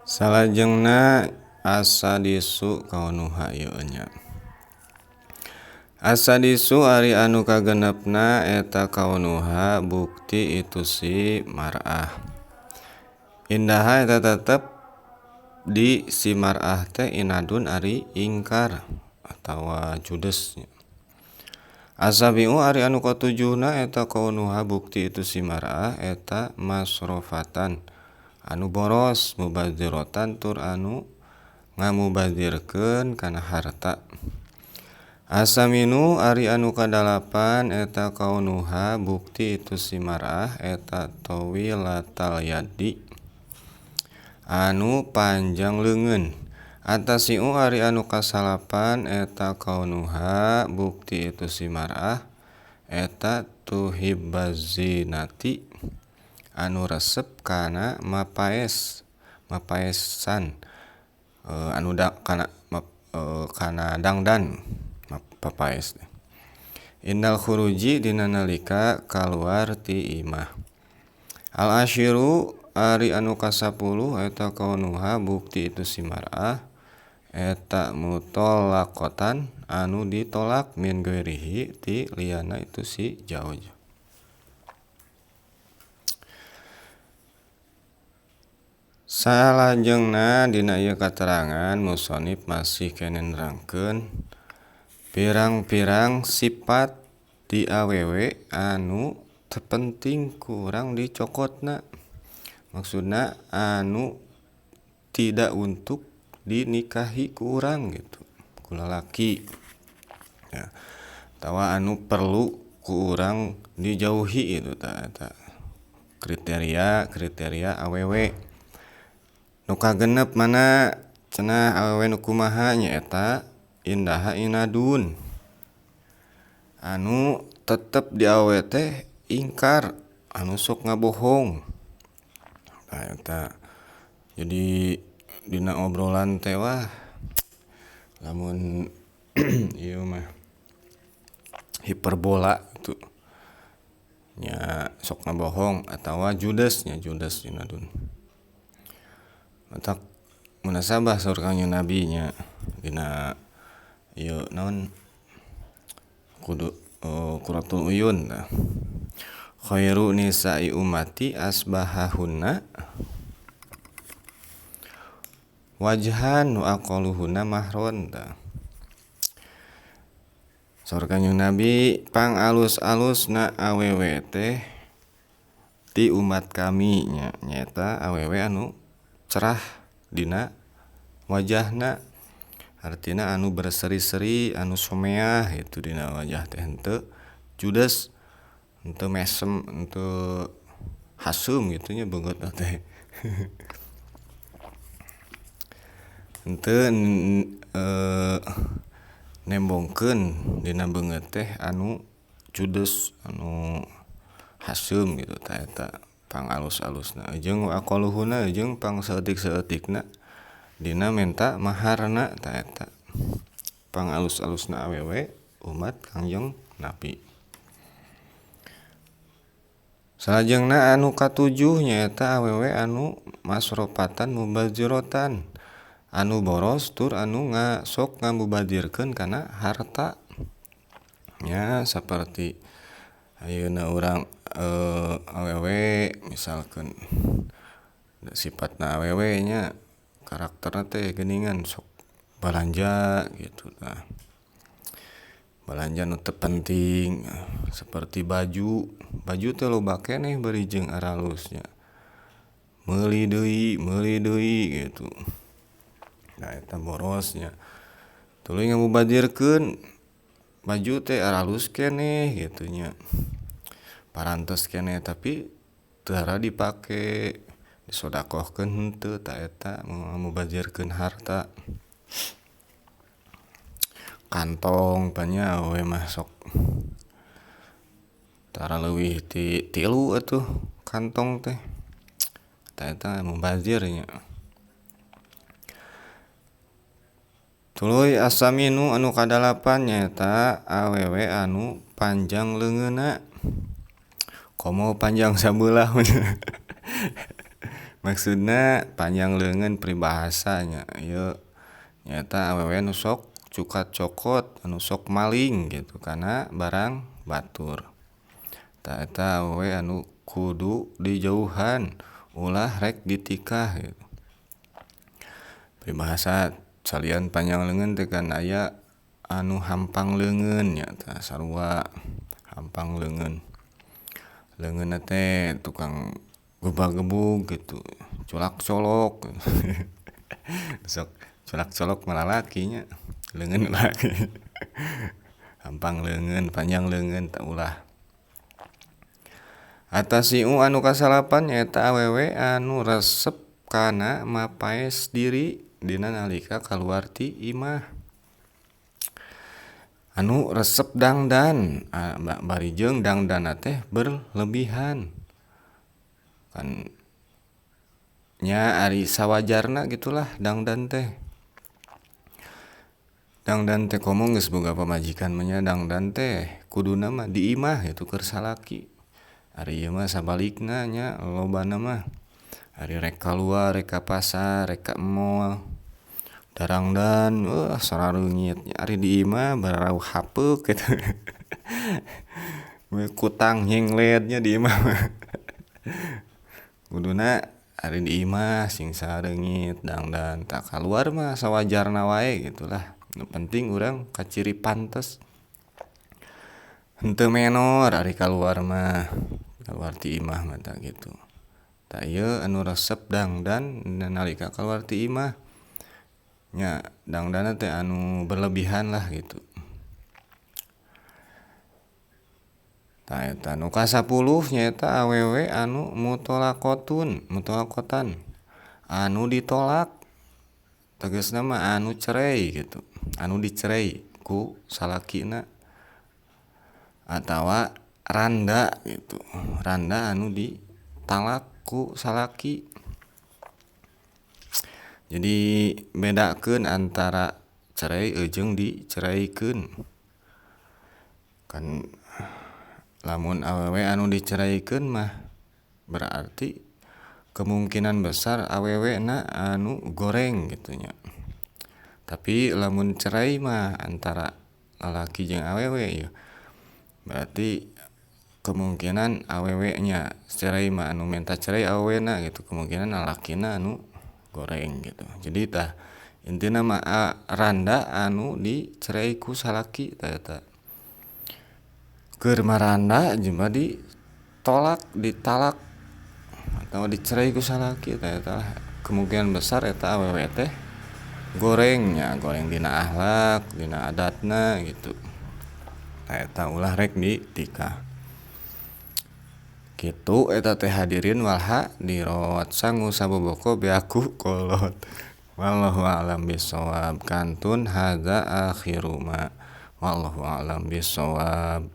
Salajengna asa disu kaunuha ieu nya. Asa disu ari anu kagenepna eta kaunuha bukti itu si mar'ah. Indaha eta tetep di si mar'ah teh inadun ari ingkar atawa judes. Asabiu ari anu katujuhna eta kaunuha bukti itu si mar'ah eta masrofatan anu boros mubadziratan tur anu ngamubadzirkeun kana harta. Asaminu ari anu kadalapan eta kaunuha bukti itu si mar'ah eta tawilatal yaddi anu panjang leungeun. Atasiu ari anu kasalapan eta kaunuha bukti itu si mar'ah eta tuhibbaz-zinati anu resep kana mapaesan anu kana dangdan papaes. Indal khuruji dina nalika kaluar ti imah. Al-asyiru ari anu kasapuluh eta kaunuha bukti itu si mar'ah eta mutallaqatan anu ditolak min ghairihi ti liana itu si zauj. Salajengna dina ieu katerangan musannif masih keneh nerangkeun pirang-pirang sifat di awewe anu teu penting ku urang dicokotna. Maksudna anu tidak untuk dinikahi ku urang gitu, ku lalaki. Ya. Atawa anu perlu ku urang dijauhi itu eta kriteria awewe. Nu kagenep mana cenah awewe nu kumaha nyaeta indaha inadun. Anu tetep di awewe teh ingkar anu sok ngabohong. Nah eta jadi dina obrolan teh wah lamun ieu mah hiperbola itu nya sok ngabohong atawa judes inadun. Matak munasabah saur Kangjeng Nabi nya dina ieu naon kudu Qurratul Uyun tah. Khairu nisa'i ummati asbahahunna wajhan wa aqalluhunna mahron tah. Saur Kangjeng Nabi pangalus-alusna awewe teh ti umat kami nya nyaeta awewe anu cerah dina wajahna. Artina anu berseri-seri anu someah itu dina wajah teh henteu judes, henteu mesem, henteu hasem gitu nya beungeutna teh. Henteu nembongkeun dina beungeut teh anu judes, anu hasem gitu tah eta pangalus-alusna. Jeung wa aqalluhunna jeung pangsaeutik-saeutikna dina menta maharna tah eta pangalus-alusna awewe umat Kangjeng Nabi. Salajengna anu katujuh nyaeta awewe anu masrofatan mubadziratan anu boros tur anu sok ngamubadzirkeun kana harta. Nya saperti ayeuna urang awewe misalkeun sifatna awewe nya karakterna teh geuningan sok balanja gitu tah. Balanja nu teu penting seperti baju teh loba keneh bari jeung aralusnya. Meuli deui gitu. Nah eta borosnya. Tuluy ngamubadzirkeun baju teh aralus keneh gitu nya. Parantos keneh tapi teu hara dipake, disodakohkeun henteu tah eta ngamubadzirkeun harta. Kantong panya awewe mah sok tara leuwih ti 3 atuh kantong teh. Tah eta mubazir nya. Tuluy asaminu anu kadalapan nyaeta awewe anu panjang leungeunna. Komo panjang sabeulah Maksudna panjang leungeun peribahasanya ieu nyaeta awewe nu sok cukat cokot anu sok maling gitu kana barang batur. Tah eta awewe anu kudu dijauhan ulah rek ditikah gitu. Peribahasa salian panjang leungeun teh kan aya anu hampang leungeun nya tah sarua hampang leungeun. Leungeunna teh tukang gebag-gebug gitu, culak colok. Sok culak colok mah lalaki nya, leungeun laki. Hampang leungeun, panjang leungeun tah ulah. Atasiu anu kasalapan nyaeta awewe anu resep kana mapaes diri dina nalika kaluar ti imah. Anu resep dangdan bari jeung dangdanna teh berlebihan. Kan nya ari sawajarna gitulah dangdan teh. Dangdan teh komo geus boga pamajikan mah nya dangdan teh kuduna mah di imah itu keur salaki. Ari ieu mah sabalikna nya lobana mah. Ari rek kaluar, rek ka pasar, rek ka mall, darangdan sarareungit nya ari di imah bararauh hapeuk kitu. Kutang nyenglet nya di imah mah. Kuduna ari di imah sing sareungit dangdan tah kaluar mah sawajarna wae gitulah. Nu penting urang kaciri pantes. Henteu menor ari kaluar mah, kaluar ti imah mah tah gitu. Tah ieu anu resep dangdan nalika kaluar ti imah. Nya dangdanna teh anu berlebihan lah gitu. Tah eta nu kasapuluh nyaeta awewe anu mutolakotan, anu ditolak. Tegasna mah anu cerai gitu, anu dicerai ku salakina atawa randa gitu, randa anu ditalak ku salaki. Jadi bedakeun antara cerai jeung diceraikeun. Kan lamun awewe anu diceraikeun mah berarti kemungkinan besar awewena anu goreng gitu nya. Tapi lamun cerai mah antara lalaki jeung awewe ieu berarti kemungkinan awewenya cerai mah anu minta cerai awewena gitu, kemungkinan lalakina anu goreng gitu. Jadi tah intina mah randa anu dicerai ku salaki tah eta. Keur maranda jeung ditolak, ditalak atau dicerai ku salaki tah eta kemungkinan besar eta awewe teh goreng nya, goreng dina akhlak, dina adatna gitu. Tah eta ulah rek ditikah. Kitu eta teh hadirin wal hadirat sangu saboboko beaku kolot. Wallahu a'lam bishawab. Kantun hadza akhiru ma wallahu a'lam bishawab.